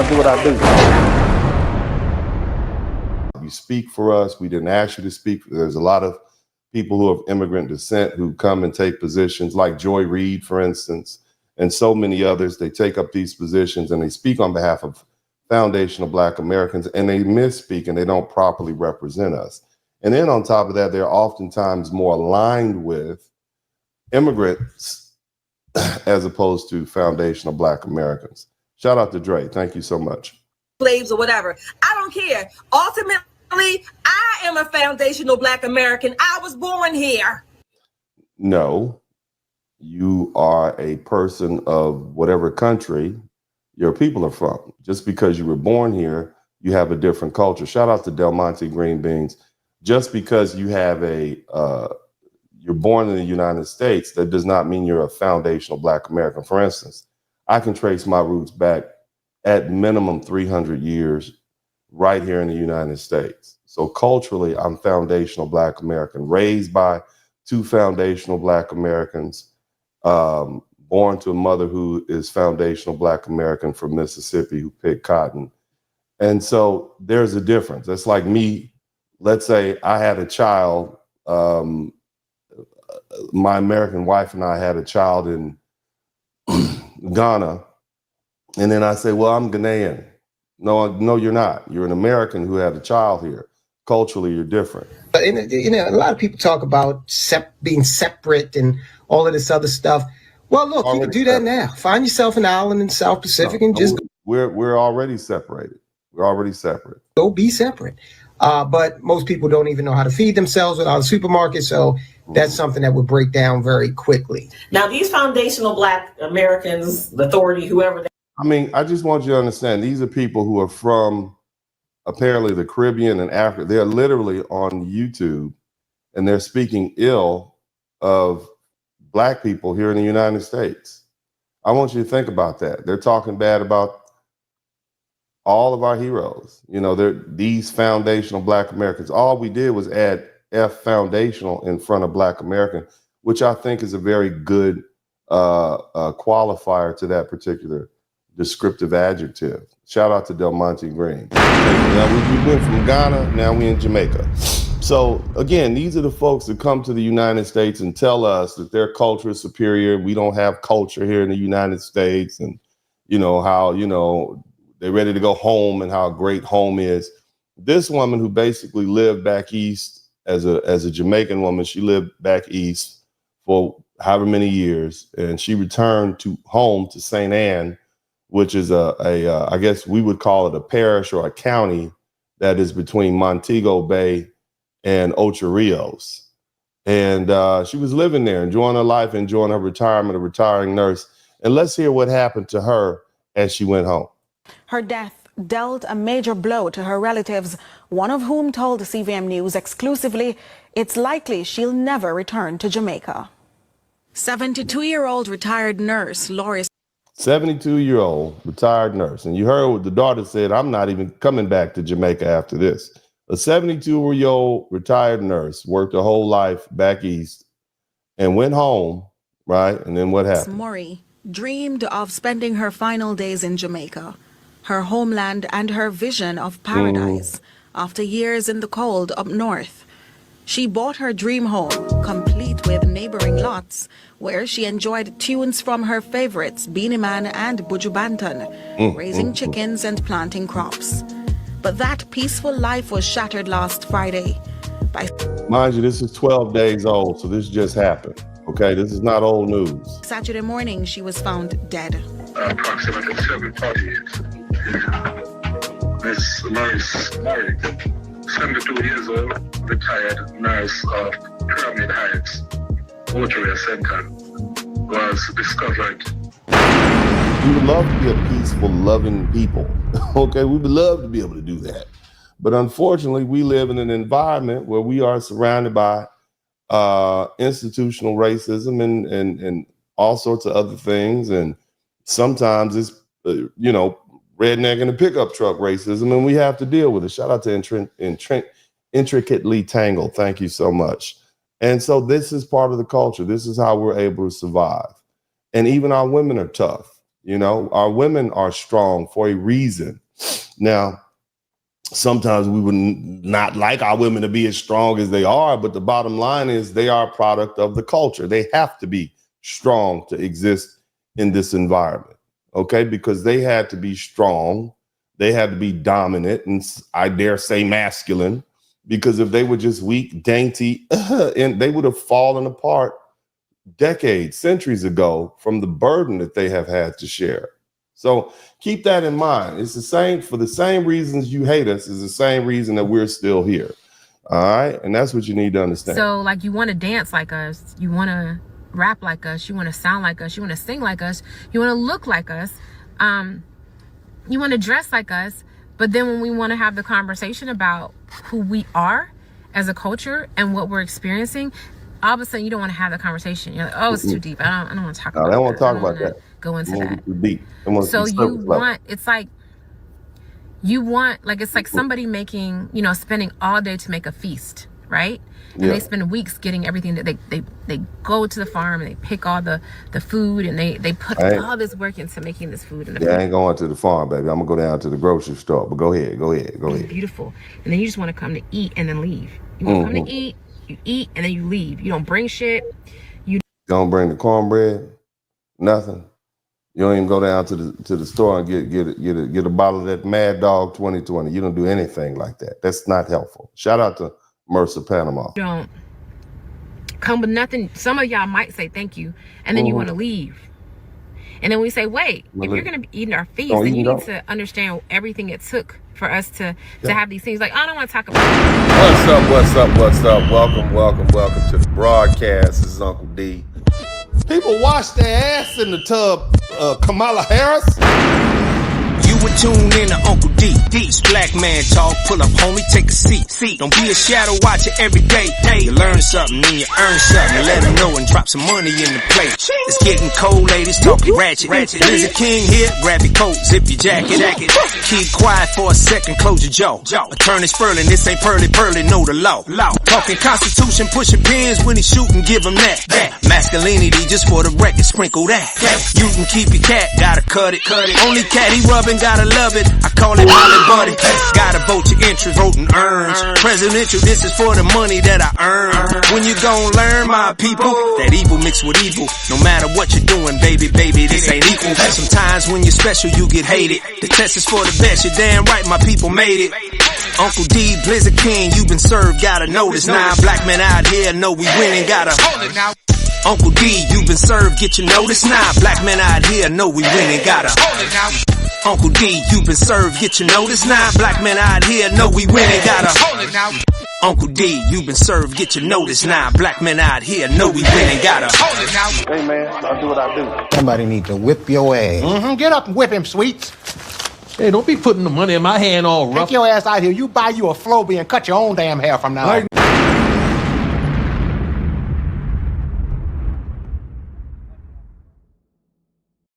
do what I do. You speak for us. We didn't ask you to speak. There's a lot of people who have immigrant descent who come and take positions, like Joy Reid, for instance, and so many others. They take up these positions and they speak on behalf of foundational Black Americans, and they misspeak and they don't properly represent us. And then on top of that, they're oftentimes more aligned with immigrants as opposed to foundational Black Americans. Shout out to Dre. Thank you so much. Slaves or whatever. I don't care. Ultimately, I am a foundational Black American. I was born here. No, you are a person of whatever country your people are from. Just because you were born here, you have a different culture. Shout out to Del Monte Green Beans. Just because you have you're born in the United States, that does not mean you're a foundational Black American. For instance, I can trace my roots back at minimum 300 years right here in the United States. So culturally, I'm foundational Black American, raised by two foundational Black Americans, born to a mother who is foundational Black American from Mississippi who picked cotton. And so there's a difference. It's like me, let's say I had a child, my American wife and I had a child in Ghana. And then I say, well, I'm Ghanaian. No, you're not. You're an American who had a child here. Culturally, you're different. And, you know, a lot of people talk about being separate and all of this other stuff. Well, look, you can do that now. Find yourself an island in South Pacific and just we're already separated. We're already separate. Go be separate. But most people don't even know how to feed themselves without a supermarket. So that's something that would break down very quickly. Now, these foundational Black Americans, the authority, whoever. I mean, I just want you to understand, these are people who are from apparently the Caribbean and Africa. They're literally on YouTube and they're speaking ill of Black people here in the United States. I want you to think about that. They're talking bad about all of our heroes. You know, they're these foundational Black Americans. All we did was add F foundational in front of Black American, which I think is a very good qualifier to that particular descriptive adjective. Shout out to Del Monte Green. Now we went from Ghana, now we in Jamaica. So again, these are the folks that come to the United States and tell us that their culture is superior. We don't have culture here in the United States, and you know how, you know, they're ready to go home and how great home is. This woman who basically lived back east as a Jamaican woman, she lived back east for however many years, and she returned to home to St. Anne, which is I guess we would call it a parish or a county that is between Montego Bay and Ocho Rios. And she was living there, enjoying her life, enjoying her retirement, a retiring nurse. And let's hear what happened to her as she went home. Her death dealt a major blow to her relatives, one of whom told CVM News exclusively it's likely she'll never return to Jamaica. 72-year-old retired nurse Lori. 72-year-old retired nurse. And you heard what the daughter said, I'm not even coming back to Jamaica after this. A 72-year-old retired nurse worked her whole life back east and went home, right? And then what happened? Mori dreamed of spending her final days in Jamaica, her homeland and her vision of paradise after years in the cold up north. She bought her dream home, complete with neighboring lots, where she enjoyed tunes from her favorites, Beanie Man and Buju Banton, raising chickens and planting crops. But that peaceful life was shattered last Friday. Mind you, this is 12 days old, so this just happened. Okay, this is not old news. Saturday morning, she was found dead. Approximately 7:48. Miss Lois Marrick, 72 years old, retired nurse of Pyramid Heights, Mortuary Center, was discovered. We would love to be a peaceful, loving people. Okay, we would love to be able to do that. But unfortunately, we live in an environment where we are surrounded by institutional racism and all sorts of other things. And sometimes it's, redneck in a pickup truck racism, and we have to deal with it. Shout out to Intricately Tangled. Thank you so much. And so this is part of the culture. This is how we're able to survive. And even our women are tough. You know, our women are strong for a reason. Now, sometimes we would not like our women to be as strong as they are, but the bottom line is they are a product of the culture. They have to be strong to exist in this environment, okay? Because they had to be strong. They had to be dominant, and I dare say masculine, because if they were just weak, dainty, and they would have fallen apart decades, centuries ago from the burden that they have had to share. So keep that in mind. It's the same, for the same reasons you hate us is the same reason that we're still here. All right. And that's what you need to understand. So like, you want to dance like us. You want to rap like us. You want to sound like us. You want to sing like us. You want to look like us. You want to dress like us. But then when we want to have the conversation about who we are as a culture and what we're experiencing, all of a sudden you don't want to have the conversation. You're like, oh, it's too deep. I don't want to talk about that. I don't want to talk about that. Go into that. Too deep. So you want, it's like it's like somebody making, you know, spending all day to make a feast, right? And they spend weeks getting everything that they go to the farm and they pick all the food and they put all this work into making this food. And I ain't going to the farm, baby. I'm gonna go down to the grocery store. But go ahead. Beautiful. And then you just want to come to eat and then leave. You want to come to eat, you eat, and then you leave. You don't bring shit. You don't bring the cornbread, nothing. You don't even go down to the store and get a bottle of that Mad Dog 2020. You don't do anything like that. That's not helpful. Shout out to Mercer, Panama. Don't come with nothing. Some of y'all might say thank you, and then you want to leave. And then we say, wait, if you're going to be eating our feast, then you need to understand everything it took for us to have these things. Like, I don't want to talk about it. What's up? Welcome to the broadcast. This is Uncle D. People wash their ass in the tub, Kamala Harris. You were tuned in to Uncle D. This black man talk, pull up, homie, take a seat. Don't be a shadow watcher every day. You learn something, then you earn something. Let them know and drop some money in the plate. It's getting cold, ladies, talking ratchet. Lizard King here, grab your coat, zip your jacket. Keep quiet for a second, close your jaw. Attorney Spurling, this ain't pearly, know the law. Talking Constitution, pushing pins when he shooting, give him that. Masculinity, just for the record, sprinkle that. You can keep your cat, gotta cut it. Only cat he rubbing, gotta love it. I call it Molly Buddy. Gotta vote your interest, voting earns. Presidential, this is for the money that I earn. When you gon' learn, my people, that evil mixed with evil. No matter what you're doing, baby, this ain't equal. Sometimes when you're special, you get hated. The test is for the best, you're damn right, my people made it. Uncle D, Blizzard King, you been served, gotta notice. 9 black men out here know we winning, gotta hold it now. Uncle D, you been served, get your notice. 9 black men out here know we winning, gotta hold it now. Uncle D, you been served, get your notice. 9 black men out here know we winning, gotta hold it now. Uncle D, you been served, get your notice. 9 black men out here know we winning, gotta hold it now. Hey man, I'll do what I do. Somebody need to whip your ass. Get up and whip him, Sweets. Hey, don't be putting the money in my hand all rough. Take your ass out here. You buy you a Flowbee and cut your own damn hair from now on.